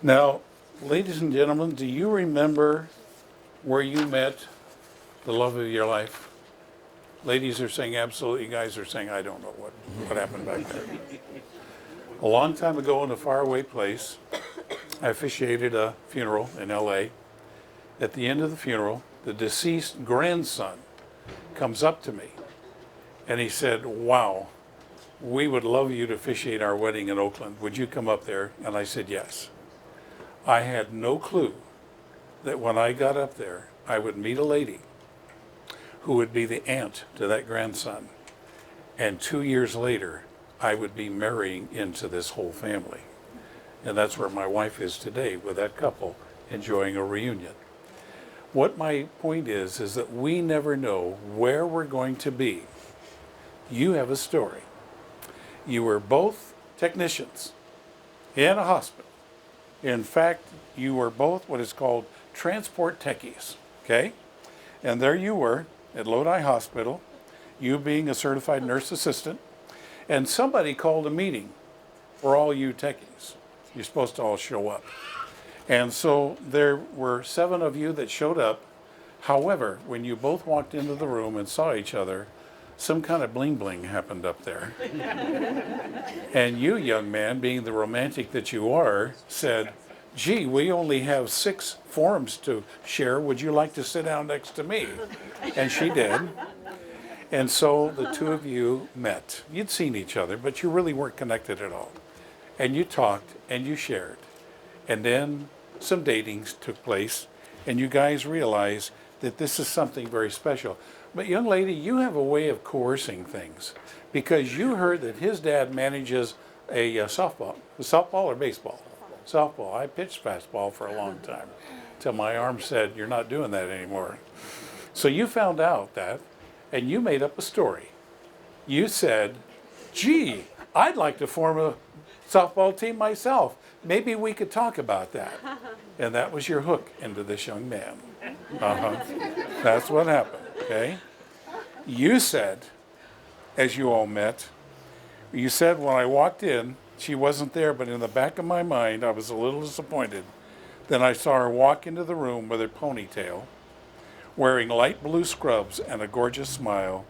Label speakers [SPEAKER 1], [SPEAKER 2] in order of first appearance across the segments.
[SPEAKER 1] Now, ladies and gentlemen, do you remember where you met the love of your life? Ladies are saying absolutely, guys are saying I don't know what happened back there. A long time ago in a faraway place, I officiated a funeral in LA. At the end of the funeral, the deceased grandson comes up to me and he said, "Wow, we would love you to officiate our wedding in Oakland. Would you come up there?" And I said, "Yes." I had no clue that when I got up there, I would meet a lady who would be the aunt to that grandson. And 2 years later, I would be marrying into this whole family. And that's where my wife is today with that couple enjoying a reunion. What my point is that we never know where we're going to be. You have a story. You were both technicians in a hospital. In fact, you were both what is called transport techies, okay? And there you were at Lodi Hospital, you being a certified nurse assistant, and somebody called a meeting for all you techies. You're supposed to all show up. And so there were 7 of you that showed up. However, when you both walked into the room and saw each other, some kind of bling bling happened up there. And you, young man, being the romantic that you are, said, "Gee, we only have 6 forms to share. Would you like to sit down next to me?" And she did. And so the 2 of you met. You'd seen each other, but you really weren't connected at all. And you talked and you shared. And then some datings took place, and you guys realized that this is something very special. But young lady, you have a way of coercing things because you heard that his dad manages a softball or baseball? Softball. I pitched fastball for a long time till my arm said, "You're not doing that anymore." So you found out that, and you made up a story. You said, "Gee, I'd like to form a softball team myself. Maybe we could talk about that." And that was your hook into this young man. That's what happened, okay? You said, as you all met, you said when I walked in, she wasn't there, but in the back of my mind, I was a little disappointed. Then I saw her walk into the room with her ponytail, wearing light blue scrubs and a gorgeous smile,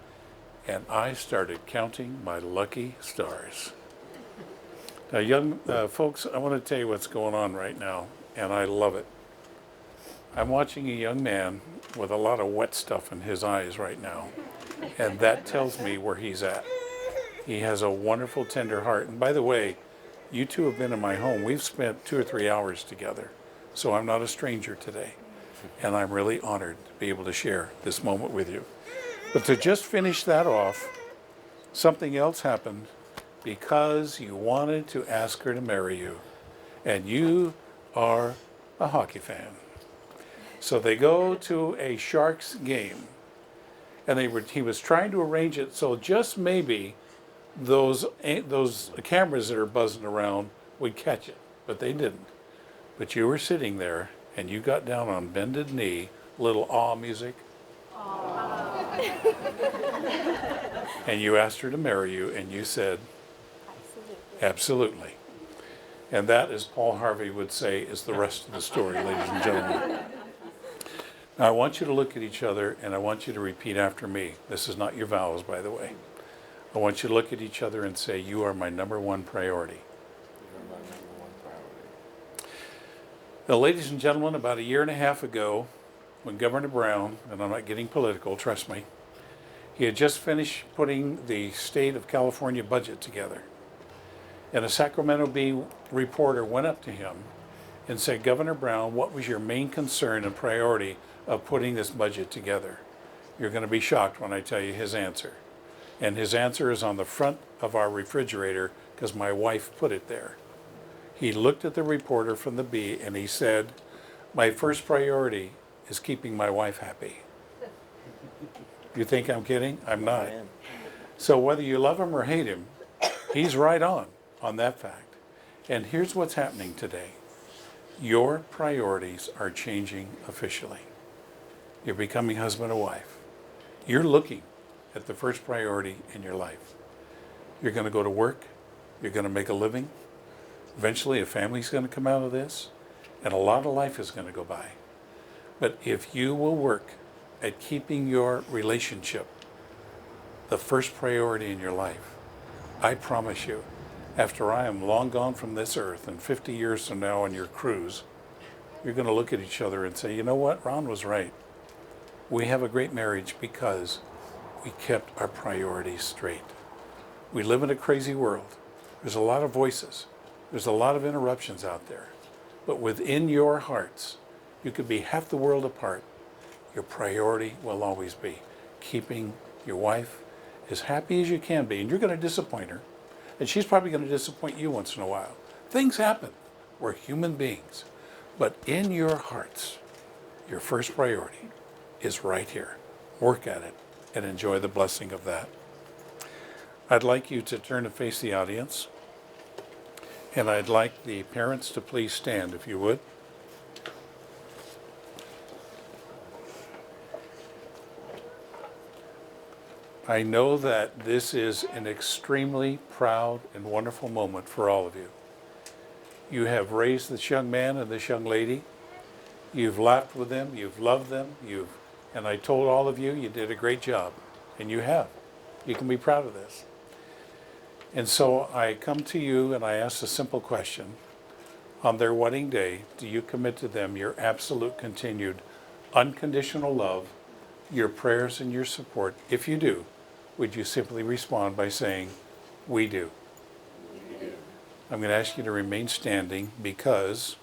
[SPEAKER 1] and I started counting my lucky stars. Now, young folks, I want to tell you what's going on right now, and I love it. I'm watching a young man with a lot of wet stuff in his eyes right now, and that tells me where he's at. He has a wonderful, tender heart. And by the way, you 2 have been in my home. We've spent 2 or 3 hours together, so I'm not a stranger today, and I'm really honored to be able to share this moment with you. But to just finish that off, something else happened because you wanted to ask her to marry you, and you are a hockey fan. So they go to a Sharks game, and he was trying to arrange it so just maybe those cameras that are buzzing around would catch it, but they didn't. But you were sitting there, and you got down on bended knee, little awe music, and you asked her to marry you, and you said, "Absolutely." And that, as Paul Harvey would say, is the rest of the story, ladies and gentlemen. Now, I want you to look at each other, and I want you to repeat after me. This is not your vows, by the way. I want you to look at each other and say, "You are my number one priority." Now, ladies and gentlemen, about a year and a half ago, when Governor Brown, and I'm not getting political, trust me, he had just finished putting the state of California budget together. And a Sacramento Bee reporter went up to him and said, "Governor Brown, what was your main concern and priority of putting this budget together?" You're going to be shocked when I tell you his answer. And his answer is on the front of our refrigerator because my wife put it there. He looked at the reporter from the Bee and he said, "My first priority is keeping my wife happy." You think I'm kidding? I'm not. So whether you love him or hate him, he's right on that fact. And here's what's happening today. Your priorities are changing officially. You're becoming husband and wife. You're looking at the first priority in your life. You're going to go to work. You're going to make a living. Eventually, a family's going to come out of this. And a lot of life is going to go by. But if you will work at keeping your relationship the first priority in your life, I promise you, after I am long gone from this earth and 50 years from now on your cruise, you're going to look at each other and say, you know what, Ron was right. We have a great marriage because we kept our priorities straight. We live in a crazy world. There's a lot of voices. There's a lot of interruptions out there. But within your hearts, you could be half the world apart. Your priority will always be keeping your wife as happy as you can be. And you're going to disappoint her. And she's probably going to disappoint you once in a while. Things happen. We're human beings. But in your hearts, your first priority is right here. Work at it and enjoy the blessing of that. I'd like you to turn to face the audience. And I'd like the parents to please stand, if you would. I know that this is an extremely proud and wonderful moment for all of you. You have raised this young man and this young lady. You've laughed with them. You've loved them. And I told all of you, you did a great job. And you have. You can be proud of this. And so I come to you and I ask a simple question. On their wedding day, do you commit to them your absolute, continued, unconditional love, your prayers and your support? If you do, would you simply respond by saying, we do? We do. I'm going to ask you to remain standing because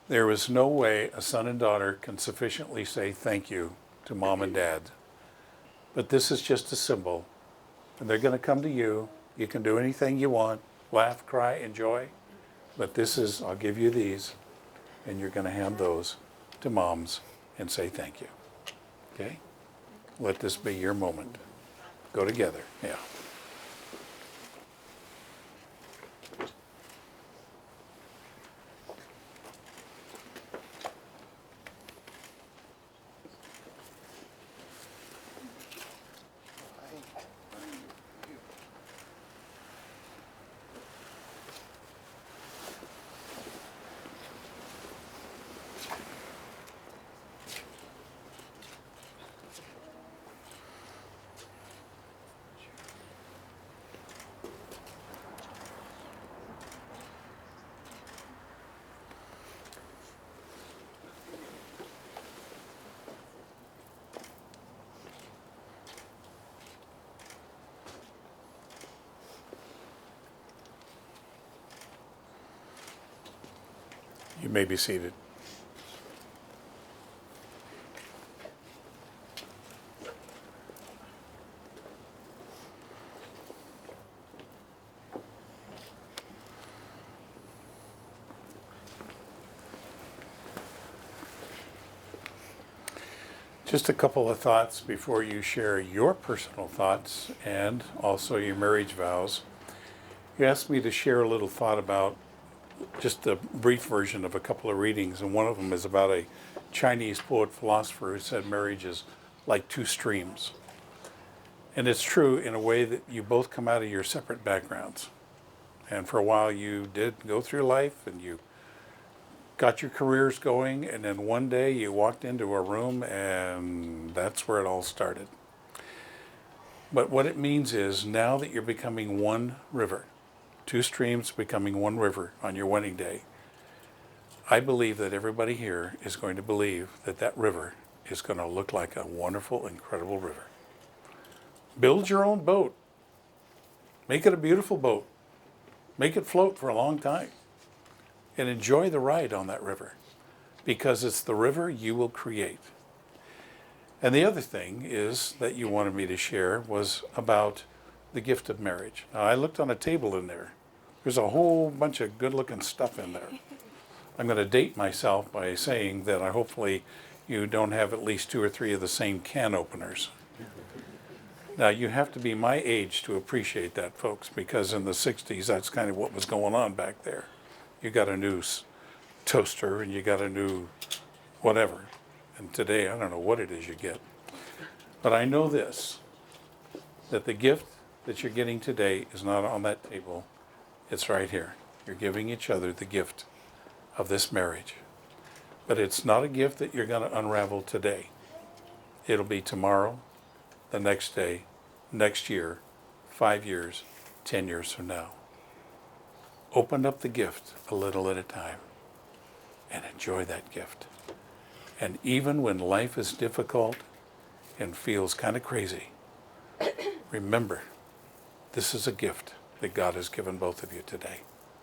[SPEAKER 1] there is no way a son and daughter can sufficiently say thank you to mom and dad. But this is just a symbol. And they're going to come to you. You can do anything you want. Laugh, cry, enjoy. But this is, I'll give you these. And you're going to hand those to moms and say thank you. Okay? Let this be your moment. Go together. Yeah. You may be seated. Just a couple of thoughts before you share your personal thoughts and also your marriage vows. You asked me to share a little thought about just a brief version of a couple of readings, and one of them is about a Chinese poet philosopher who said marriage is like two streams. And it's true in a way that you both come out of your separate backgrounds. And for a while you did go through life and you got your careers going, and then one day you walked into a room and that's where it all started. But what it means is now that you're becoming one river, two streams becoming one river on your wedding day, I believe that everybody here is going to believe that that river is going to look like a wonderful, incredible river. Build your own boat. Make it a beautiful boat. Make it float for a long time. And enjoy the ride on that river, because it's the river you will create. And the other thing is that you wanted me to share was about the gift of marriage. Now, I looked on a table in there. There's a whole bunch of good-looking stuff in there. I'm going to date myself by saying that hopefully you don't have at least 2 or 3 of the same can openers. Now, you have to be my age to appreciate that, folks, because in the 60s, that's kind of what was going on back there. You got a new toaster and you got a new whatever. And today, I don't know what it is you get. But I know this, that the gift that you're getting today is not on that table. It's right here. You're giving each other the gift of this marriage. But it's not a gift that you're going to unravel today. It'll be tomorrow, the next day, next year, 5 years, 10 years from now. Open up the gift a little at a time and enjoy that gift. And even when life is difficult and feels kind of crazy, remember, this is a gift that God has given both of you today.